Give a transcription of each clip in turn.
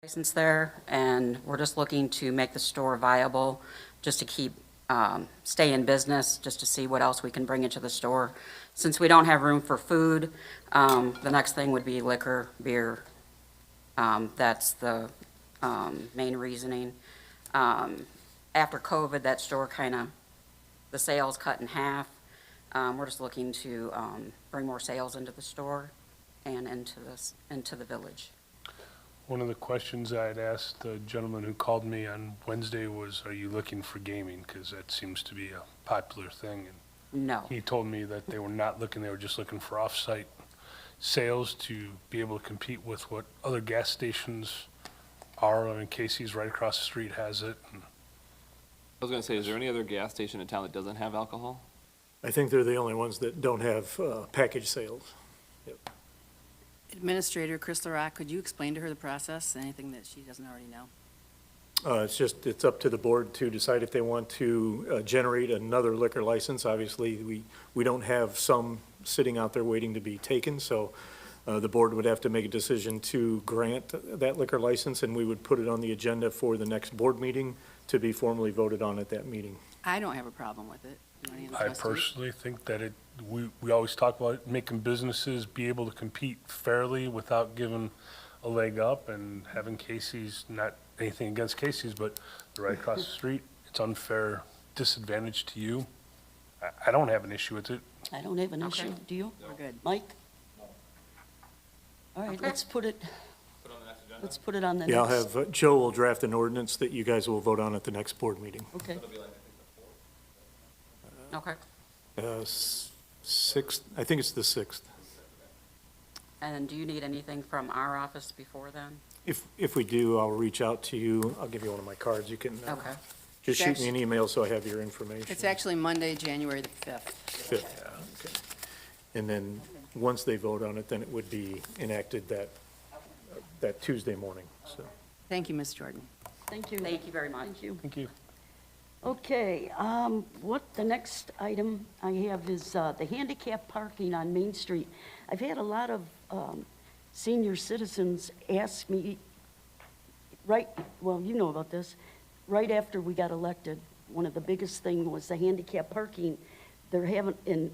license there, and we're just looking to make the store viable, just to keep, stay in business, just to see what else we can bring into the store. Since we don't have room for food, the next thing would be liquor, beer. That's the main reasoning. After COVID, that store the sales cut in half. We're just looking to bring more sales into the store and into the village. One of the questions I had asked the gentleman who called me on Wednesday was, are you looking for gaming? Because that seems to be a popular thing. And No. he told me that they were not looking, they were just looking for off-site sales to be able to compete with what other gas stations are. I mean, Casey's right across the street has it. And I was gonna say, is there any other gas station in town that doesn't have alcohol? I think they're the only ones that don't have package sales. Administrator Chris LaRock, could you explain to her the process, anything that she doesn't already know? It's up to the board to decide if they want to generate another liquor license. Obviously, we don't have some sitting out there waiting to be taken, so the board would have to make a decision to grant that liquor license, and we would put it on the agenda for the next board meeting to be formally voted on at that meeting. I don't have a problem with it. Do any of the I trustees? personally think that we always talk about making businesses be able to compete fairly without giving a leg up, and having Casey's, not anything against Casey's, but they're right across the street, it's unfair disadvantage to you. I don't have an issue with it. I don't have an Okay. issue, do you? We're good. Mike? All right, Okay. let's put it, let's put it on the Yeah, I'll next. have, Joe will draft an ordinance that you guys will vote on at the next board meeting. Okay, Okay. Sixth, I think it's the 6th. And do you need anything from our office before then? If we do, I'll reach out to you. I'll give you one of my cards. You can Okay. just shoot me an email so I have your information. It's actually Monday, January the 5th. 5th, okay. And then, once they vote on it, then it would be enacted that Tuesday morning, so. Thank you, Ms. Jordan. thank you. Thank you very much. Thank you. Thank you. Okay, the next item I have is the handicap parking on Main Street. I've had a lot of senior citizens ask me, well, you know about this, right after we got elected, one of the biggest thing was the handicap parking. And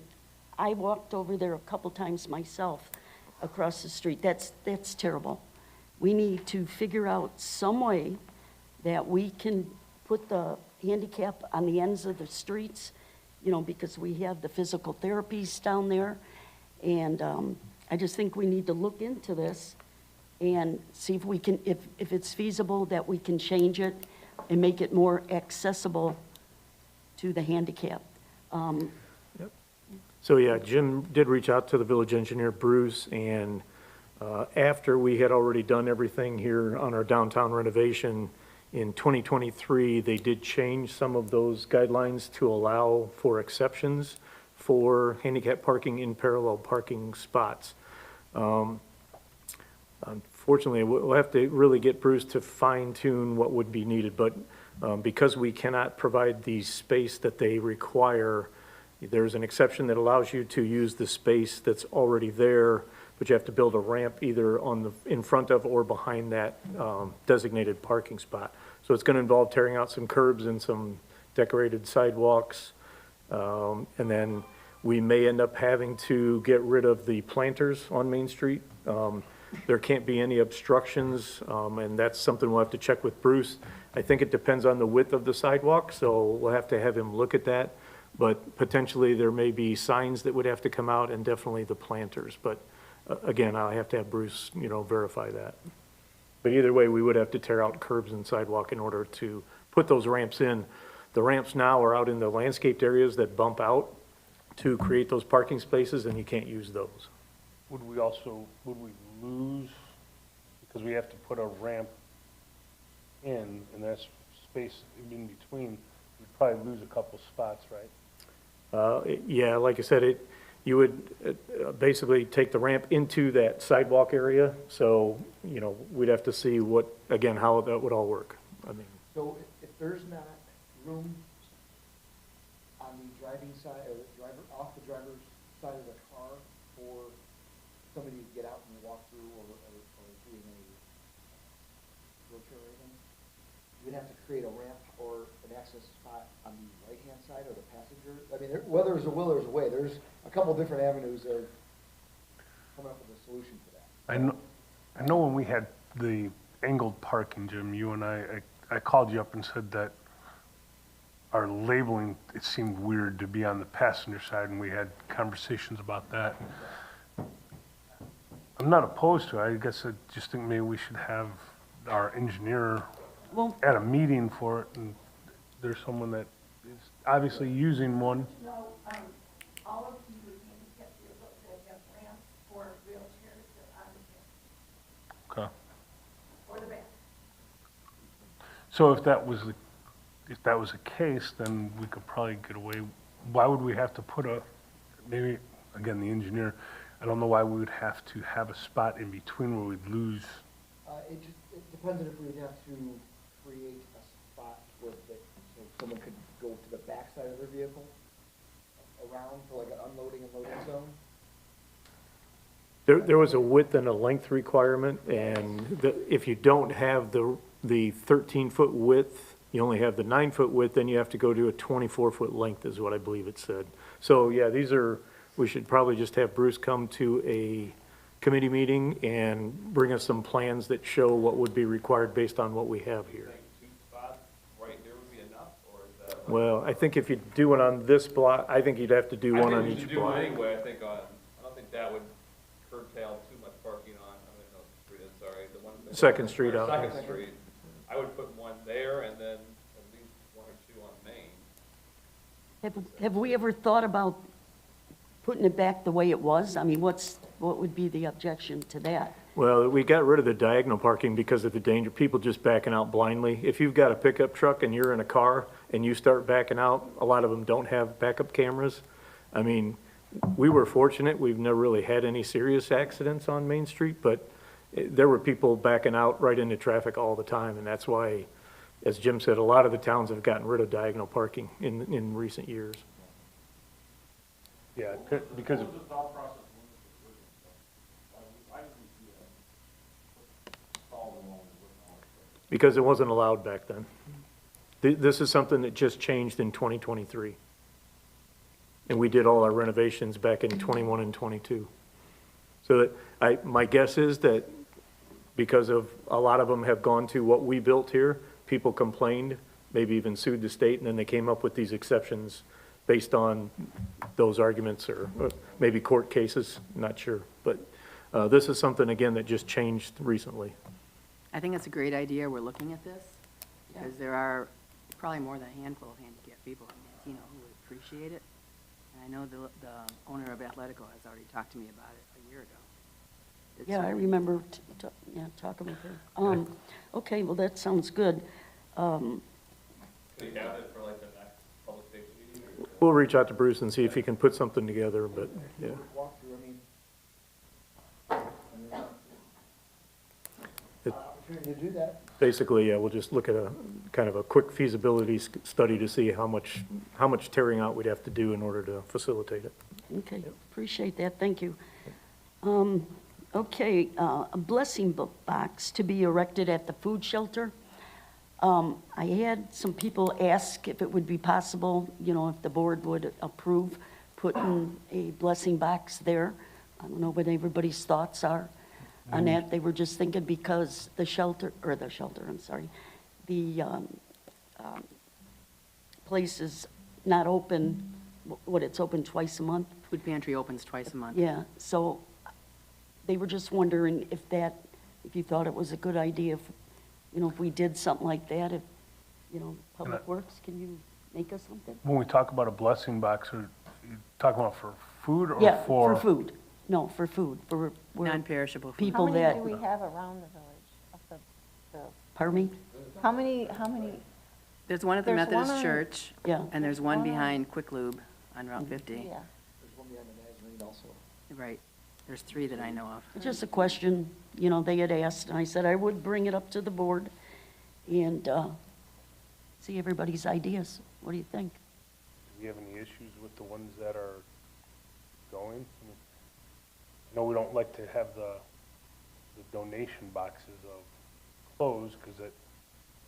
I walked over there a couple times myself across the street. That's terrible. We need to figure out some way that we can put the handicap on the ends of the streets, because we have the physical therapies down there. And I just think we need to look into this and see if we can, if it's feasible, that we can change it and make it more accessible to the handicap. So, yeah, Jim did reach out to the village engineer, Bruce, and after we had already done everything here on our downtown renovation, in 2023, they did change some of those guidelines to allow for exceptions for handicap parking in parallel parking spots. Unfortunately, we'll have to really get Bruce to fine tune what would be needed, but because we cannot provide the space that they require, there's an exception that allows you to use the space that's already there, but you have to build a ramp either in front of or behind that designated parking spot. So it's going to involve tearing out some curbs and some decorated sidewalks. And then we may end up having to get rid of the planters on Main Street. There can't be any obstructions, and that's something we'll have to check with Bruce. I think it depends on the width of the sidewalk, so we'll have to have him look at that. But potentially there may be signs that would have to come out, and definitely the planters. But again, I'll have to have Bruce, verify that. But either way, we would have to tear out curbs and sidewalk in order to put those ramps in. The ramps now are out in the landscaped areas that bump out to create those parking spaces, and you can't use those. Would we lose, because we have to put a ramp in, and that's space in between, we'd probably lose a couple spots, right? Yeah, like I said, you would basically take the ramp into that sidewalk area, so, we'd have to see how that would all work. I mean, So if there's not room on the driving side, or off the driver's side of the car for somebody to get out and walk through, or doing a to create a ramp or an access spot on the right-hand side or the passenger? I mean, whether there's a will, there's a way. There's a couple different avenues of coming up with a solution for that. I know when we had the angled parking, Jim, you and I called you up and said that our labeling, it seemed weird to be on the passenger side, and we had conversations about that. I'm not opposed to it. I guess I just think maybe we should have our engineer Well, at a meeting for it, and there's someone that is obviously using one. No, all of you with handicap vehicles that have ramps or wheelchairs are on the Okay. or the back. So if that was the case, then we could probably get away. Why would we have to put maybe, again, the engineer, I don't know why we would have to have a spot in between where we'd lose. It depends on if we'd have to create a spot where so someone could go to the backside of their vehicle around for like an unloading and loading zone. There was a width and a length requirement, and if you don't have the 13-foot width, you only have the 9-foot width, then you have to go to a 24-foot length, is what I believe it said. So, yeah, we should probably just have Bruce come to a committee meeting and bring us some plans that show what would be required based on what we have here. Two spots right there would be enough, or is that? Well, I think if you do it on this block, I think you'd have to do one on each I think we should do block. one anyway, I think I don't think that would curtail too much parking on, I don't know what the street is, sorry, the one. Second Street out. Second Street. I would put one there and then at least one or two on Main. have we ever thought about putting it back the way it was? I mean, what would be the objection to that? Well, we got rid of the diagonal parking because of the danger, people just backing out blindly. If you've got a pickup truck and you're in a car and you start backing out, a lot of them don't have backup cameras. I mean, we were fortunate, we've never really had any serious accidents on Main Street, but there were people backing out right into traffic all the time, and that's why, as Jim said, a lot of the towns have gotten rid of diagonal parking in recent years. Yeah, because Because it wasn't allowed back then. This is something that just changed in 2023. And we did all our renovations back in 21 and 22. So that my guess is that because of, a lot of them have gone to what we built here, people complained, maybe even sued the state, and then they came up with these exceptions based on those arguments or maybe court cases, not sure. But this is something, again, that just changed recently. I think it's a great idea, we're looking at this, because there are probably more than a handful of handicapped people in Manteno who would appreciate it. And I know the owner of Athletico has already talked to me about it a year ago. It's Yeah, I remember, talking with her. Okay, well, that sounds good. Could you have it for like the next public safety meeting? Or? We'll reach out to Bruce and see if he can put something together, but, yeah. Walkthrough, opportunity to do that. Basically, yeah, we'll just look at a, kind of a quick feasibility study to see how much tearing out we'd have to do in order to facilitate it. Okay, appreciate that, thank you. Okay, a blessing box to be erected at the food shelter. I had some people ask if it would be possible, if the board would approve putting a blessing box there. I don't know what everybody's thoughts are on that. They were just thinking because the place is not open, it's open twice a month? Food pantry opens twice a month. Yeah, so they were just wondering if you thought it was a good idea, if we did something like that, if, Public Works, can you make us something? when we talk about a blessing box, are you talking about for food or Yeah, for? for food. No, for food, for Non-perishable food. people How that, many do we have around the village of the, pardon me? how many, There's one at the There's one Methodist on- Church, Yeah, and there's one one on- behind Quick Lube on Route 50. yeah. There's one behind the Nazarene also. Right. There's 3 that I know of. it's just a question, they had asked, and I said I would bring it up to the board and see everybody's ideas. What do you think? Do we have any issues with the ones that are going? No, we don't like to have the donation boxes of clothes, because it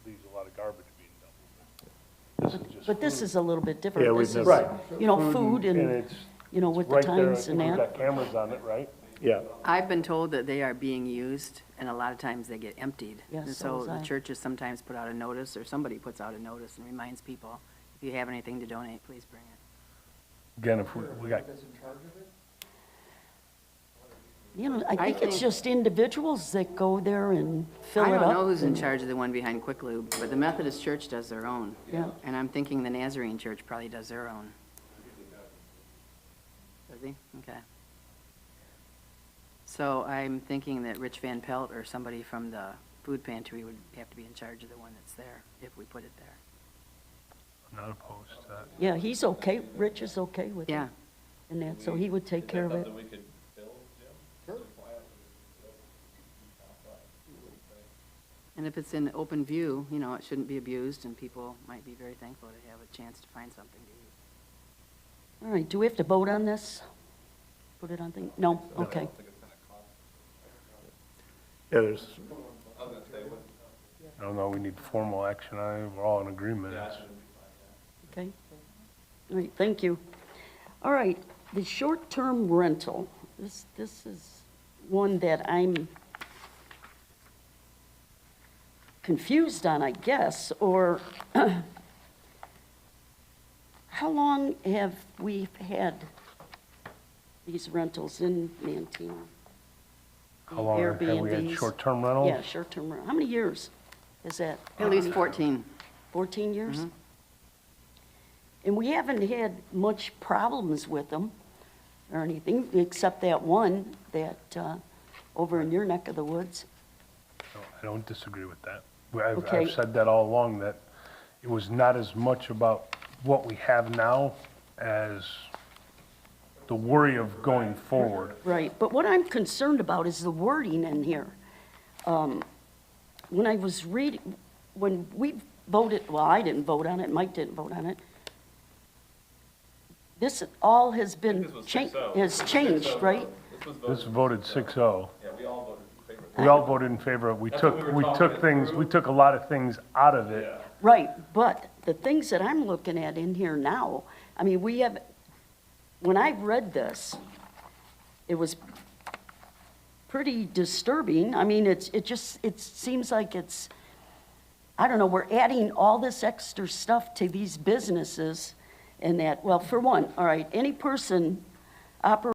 leaves a lot of garbage being dumped. This is just But this food. is a little bit different. Yeah, we've This is, never- you know, food And and, it's, you know, with the right there, I times think and we've that. got cameras on it, right? Yeah, I've been told that they are being used, and a lot of times they get emptied. Yeah, And so so was the I. churches sometimes put out a notice, or somebody puts out a notice and reminds people, if you have anything to donate, please bring it. Again, if we got, That's in charge of it? You know, I I think it's think- just individuals that go there and fill I it up. don't know who's in and- charge of the one behind Quick Lube, but the Methodist Church does their own. Yeah. And I'm thinking the Nazarene Church probably does their own. Does he? Okay. So I'm thinking that Rich Van Pelt or somebody from the food pantry would have to be in charge of the one that's there, if we put it there. I'm not opposed to that. Yeah, he's okay, Rich is okay with it. Yeah. And that, so he would take care of it. Something we could fill, Jim? Sure. And if it's in open view, you know, it shouldn't be abused, and people might be very thankful to have a chance to find something to eat. All right, do we have to vote on this? Put it on thing? No, okay. yeah, there's, I don't know, we need formal action on it, we're all in agreement. Okay. All right, thank you. All right, the short-term rental, this is one that I'm confused on, I guess, or how long have we had these rentals in Mantino? How long have we had Airbnbs? short-term rentals? Yeah, short-term rental. How many years is that? At least 14. 14 years? And we haven't had much problems with them or anything, except that one that, over in your neck of the woods. No, I don't disagree with that. I've Okay. said that all along, that it was not as much about what we have now as the worry of going forward. Right, but what I'm concerned about is the wording in here. When I was reading, when we voted, well, I didn't vote on it, Mike didn't vote on it. This all has been, This was changed. 6-0. has changed, right? This voted 6-0. Yeah, we all voted in favor of that. We all voted in favor of, That's what we were we talking took it things, through. we took a lot of things out of it. Right, but the things that I'm looking at in here now, I mean, we have, when I read this, it was pretty disturbing. I mean, it seems like it's, I don't know, we're adding all this extra stuff to these businesses and that, well, for one, all right, any person operating